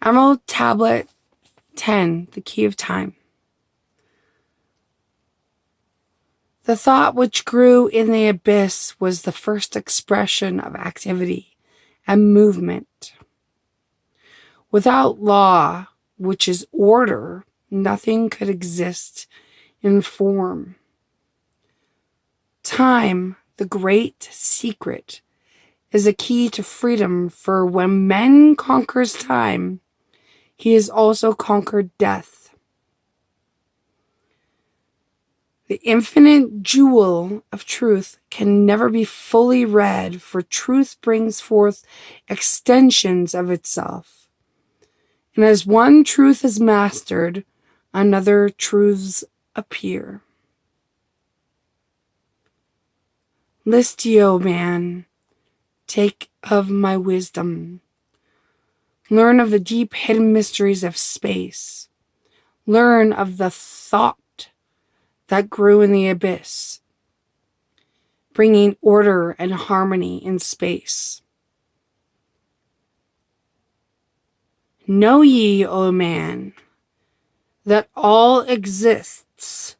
Emerald Tablet 10, the Key of Time. The thought which grew in the abyss was the first expression of activity and movement. Without law, which is order, nothing could exist in form. Time, the great secret, is a key to freedom, for when man conquers time, he has also conquered death. The infinite jewel of truth can never be fully read, for truth brings forth extensions of itself. And as one truth is mastered, another truths appear. List ye, O man, take of my wisdom. Learn of the deep hidden mysteries of space. Learn of the thought that grew in the abyss, bringing order and harmony in space. Know ye, O man, that all exists.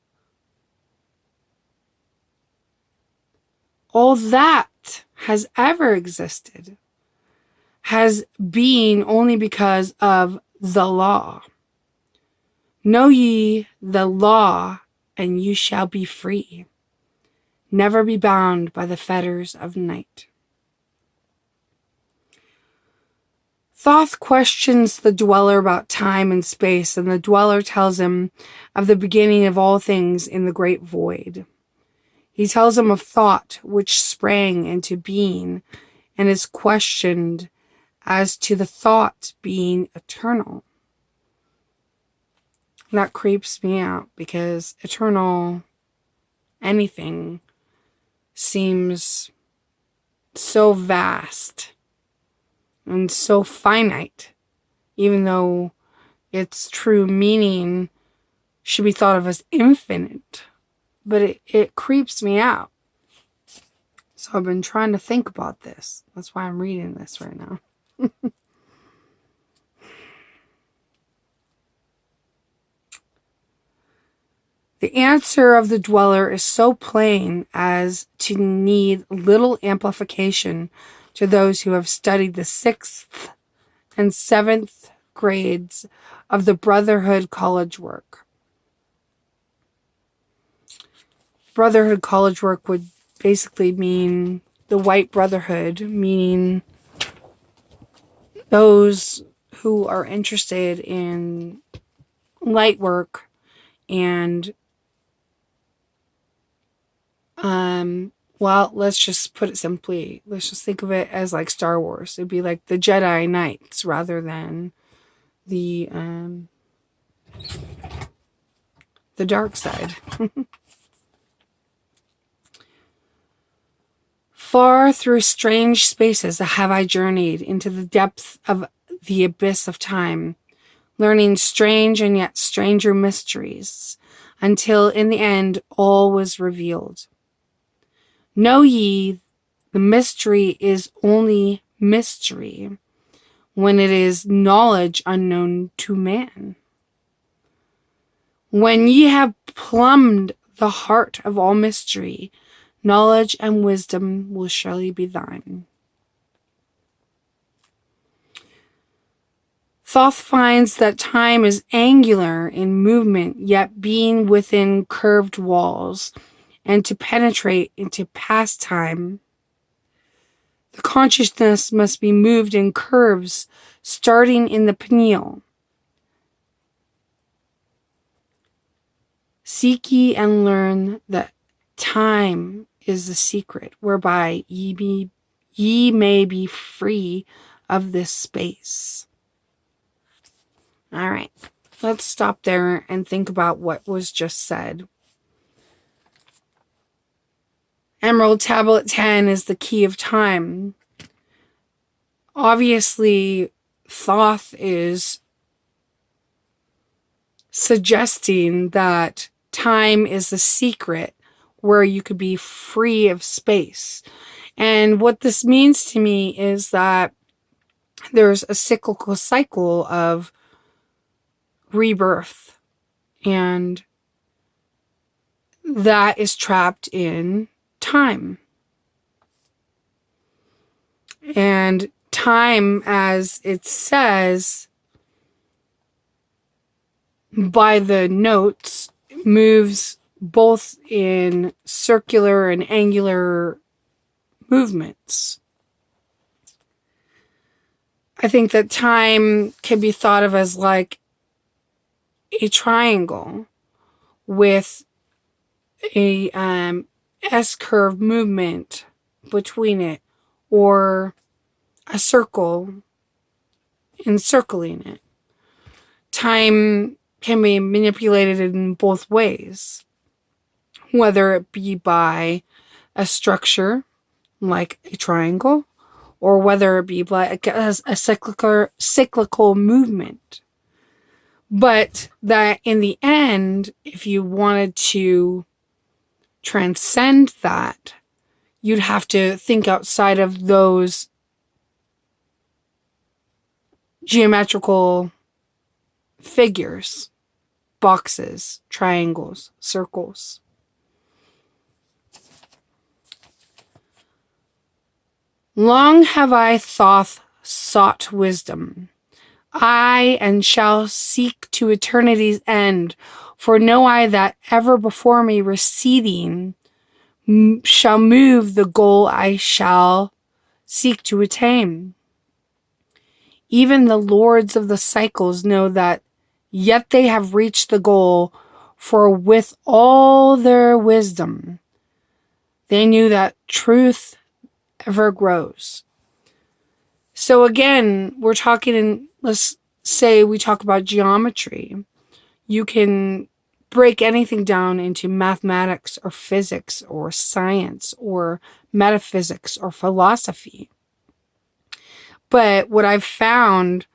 All that has ever existed has being only because of the law. Know ye the law, and you shall be free. Never be bound by the fetters of night. Thoth questions the dweller about time and space, and the dweller tells him of the beginning of all things in the great void. He tells him of thought which sprang into being, and is questioned as to the thought being eternal. That creeps me out, because eternal anything seems so vast and so finite, even though its true meaning should be thought of as infinite. But it creeps me out. So I've been trying to think about this. That's why I'm reading this right now. The answer of the dweller is so plain as to need little amplification to those who have studied the 6th and 7th grades of the Brotherhood College work. Brotherhood College work would basically mean the White Brotherhood, meaning those who are interested in light work and well, let's just put it simply. Let's just think of it as like Star Wars. It'd be like the Jedi Knights rather than the dark side. Far through strange spaces have I journeyed into the depth of the abyss of time, learning strange and yet stranger mysteries, until in the end all was revealed. Know ye, the mystery is only mystery when it is knowledge unknown to man. When ye have plumbed the heart of all mystery, knowledge and wisdom will surely be thine. Thoth finds that time is angular in movement, yet being within curved walls, and to penetrate into past time, the consciousness must be moved in curves, starting in the pineal. Seek ye and learn that time is the secret whereby ye may be free of this space. All right, let's stop there and think about what was just said. Emerald Tablet 10 is the key of time. Obviously, Thoth is suggesting that time is the secret where you could be free of space. And what this means to me is that there's a cyclical cycle of rebirth, and that is trapped in time. And time, as it says by the notes, moves both in circular and angular movements. I think that time can be thought of as like a triangle with a S-curve movement between it, or a circle encircling it. Time can be manipulated in both ways, whether it be by a structure like a triangle, or whether it be like a cyclical movement. But that in the end, if you wanted to transcend that, you'd have to think outside of those geometrical figures, boxes, triangles, circles. Long have I sought wisdom, and shall seek to eternity's end, for know I that ever before me receding shall move the goal I shall seek to attain. Even the lords of the cycles know that yet they have reached the goal, for with all their wisdom, they knew that truth ever grows. So again, we're talking let's say we talk about geometry. You can break anything down into mathematics or physics or science or metaphysics or philosophy. But what I've found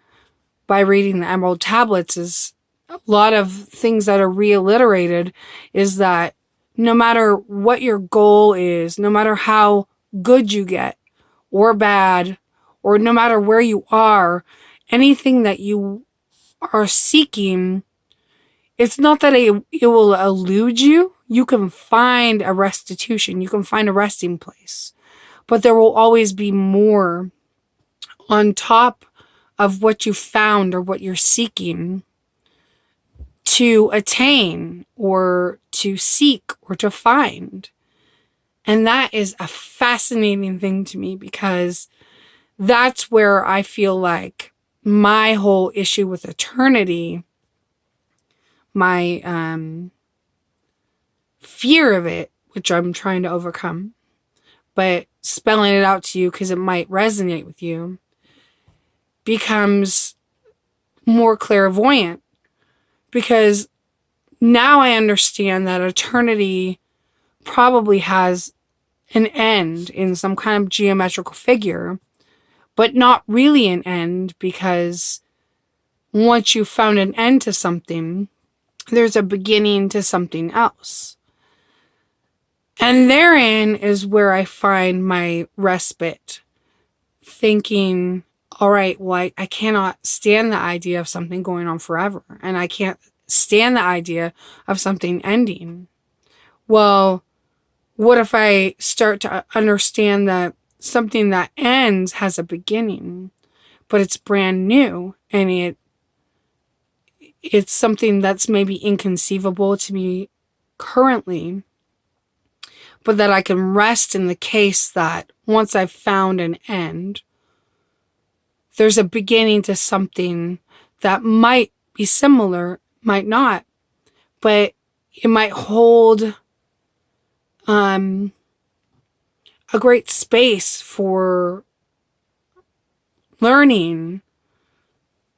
by reading the Emerald Tablets is a lot of things that are reiterated is that no matter what your goal is, no matter how good you get or bad, or no matter where you are, anything that you are seeking, it's not that it will elude you. You can find a restitution. You can find a resting place. But there will always be more on top of what you found or what you're seeking to attain or to seek or to find. And that is a fascinating thing to me, because that's where I feel like my whole issue with eternity, my fear of it, which I'm trying to overcome, but spelling it out to you because it might resonate with you, becomes more clairvoyant. Because now I understand that eternity probably has an end in some kind of geometrical figure, but not really an end, because once you've found an end to something, there's a beginning to something else. And therein is where I find my respite, thinking, all right, well, I cannot stand the idea of something going on forever, and I can't stand the idea of something ending. Well, what if I start to understand that something that ends has a beginning, but it's brand new, and it's something that's maybe inconceivable to me currently, but that I can rest in the case that once I've found an end, there's a beginning to something that might be similar, might not, but it might hold a great space for learning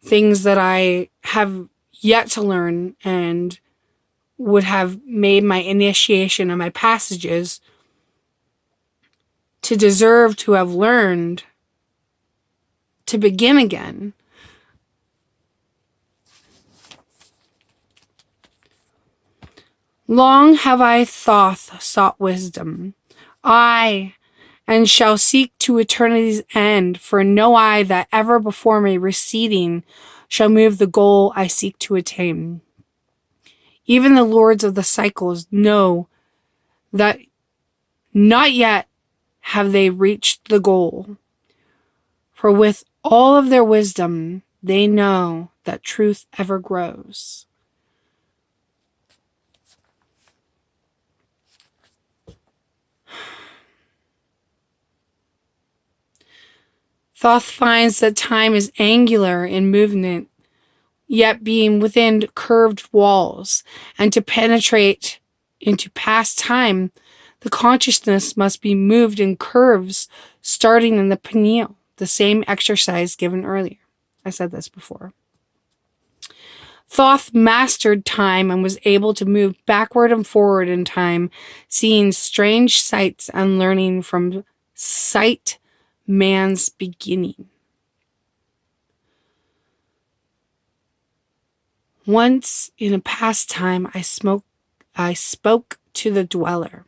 things that I have yet to learn, and would have made my initiation and my passages to deserve to have learned to begin again. Long have I sought wisdom, and shall seek to eternity's end, for no eye that ever before me receding shall move the goal I seek to attain. Even the lords of the cycles know that not yet have they reached the goal, for with all of their wisdom, they know that truth ever grows. Thoth finds that time is angular in movement, yet being within curved walls, and to penetrate into past time, the consciousness must be moved in curves starting in the pineal, the same exercise given earlier. I said this before. Thoth mastered time and was able to move backward and forward in time, seeing strange sights and learning from sight man's beginning. Once in a past time I spoke to the dweller,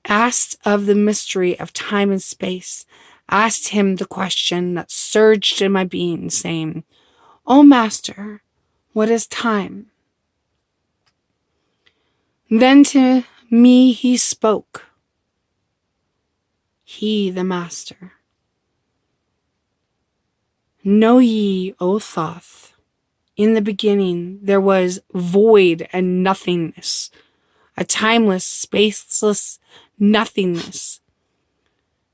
asked of the mystery of time and space, asked him the question that surged in my being, saying, "O Master, what is time?" Then to me he spoke, he the Master. Know ye, O Thoth, in the beginning there was void and nothingness, a timeless, spaceless nothingness.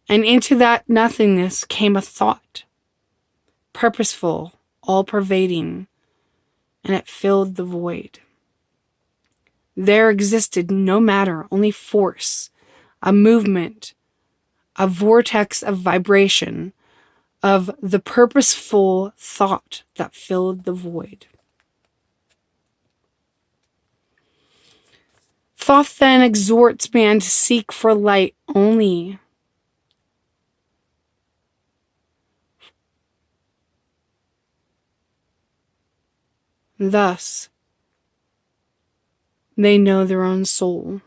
And into that nothingness came a thought, purposeful, all-pervading, and it filled the void. There existed no matter, only force, a movement, a vortex of vibration, of the purposeful thought that filled the void. Thoth then exhorts man to seek for light only. Thus, they know their own soul.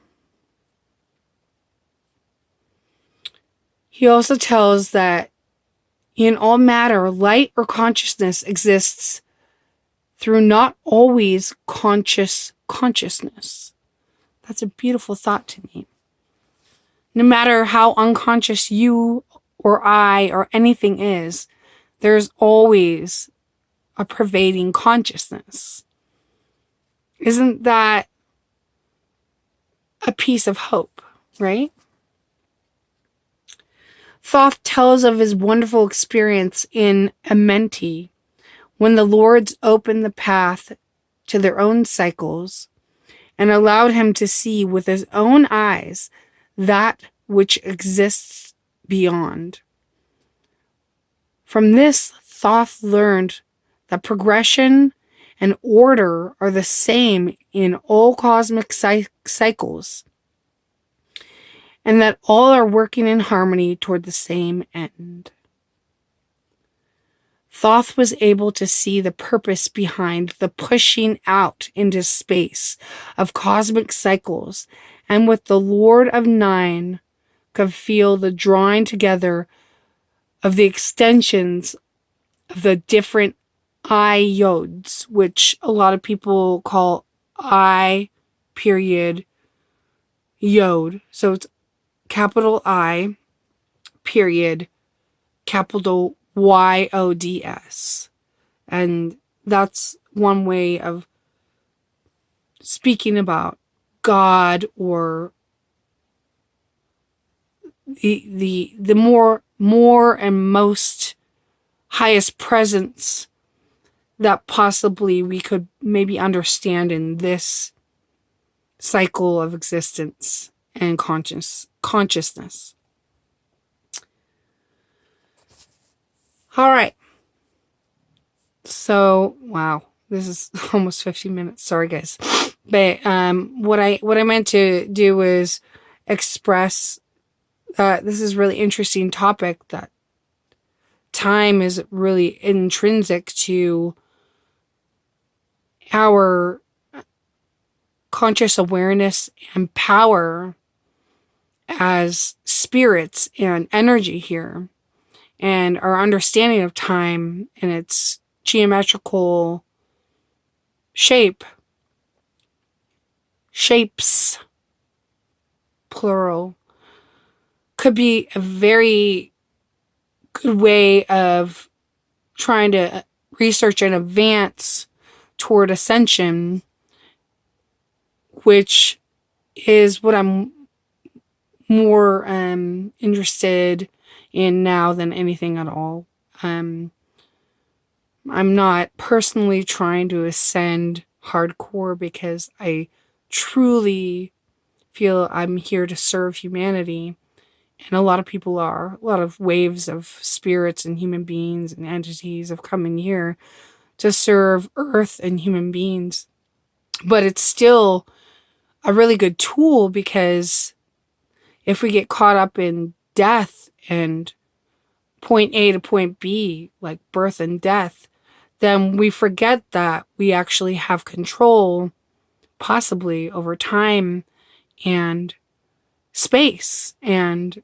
He also tells that in all matter, light or consciousness exists through not always conscious consciousness. That's a beautiful thought to me. No matter how unconscious you or I or anything is, there's always a pervading consciousness. Isn't that a piece of hope, right? Thoth tells of his wonderful experience in Amenti, when the lords opened the path to their own cycles and allowed him to see with his own eyes that which exists beyond. From this, Thoth learned that progression and order are the same in all cosmic cycles, and that all are working in harmony toward the same end. Thoth was able to see the purpose behind the pushing out into space of cosmic cycles, and with the Lord of Nine could feel the drawing together of the extensions of the different iodes, which a lot of people call I period yod. So it's capital I period capital YODS. And that's one way of speaking about God, or the more and most highest presence that possibly we could maybe understand in this cycle of existence and consciousness. All right. So, wow, this is almost 15 minutes. Sorry, guys. But what I meant to do was express this is really interesting topic, that time is really intrinsic to our conscious awareness and power, as spirits and energy here, and our understanding of time and its geometrical shapes, plural, could be a very good way of trying to research and advance toward ascension, which is what I'm more interested in now than anything at all. I'm not personally trying to ascend hardcore because I truly feel I'm here to serve humanity. And a lot of people are. A lot of waves of spirits and human beings and entities have come in here to serve Earth and human beings. But it's still a really good tool, because if we get caught up in death and point A to point B, like birth and death, then we forget that we actually have control, possibly, over time and space. And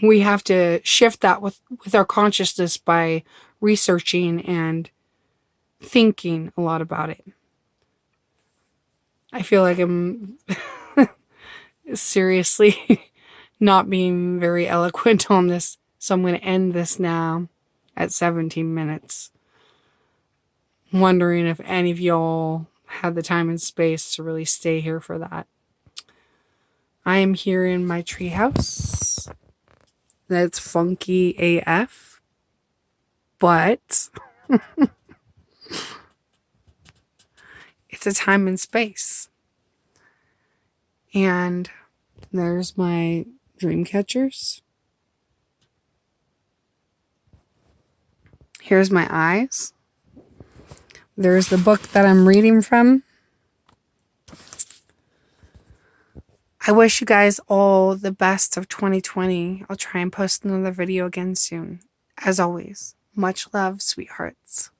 we have to shift that with our consciousness by researching and thinking a lot about it. I feel like I'm seriously not being very eloquent on this, so I'm going to end this now at 17 minutes. I'm wondering if any of y'all had the time and space to really stay here for that. I am here in my treehouse. That's funky AF. But it's a time and space. And there's my dream catchers. Here's my eyes. There's the book that I'm reading from. I wish you guys all the best of 2020. I'll try and post another video again soon. As always, much love, sweethearts.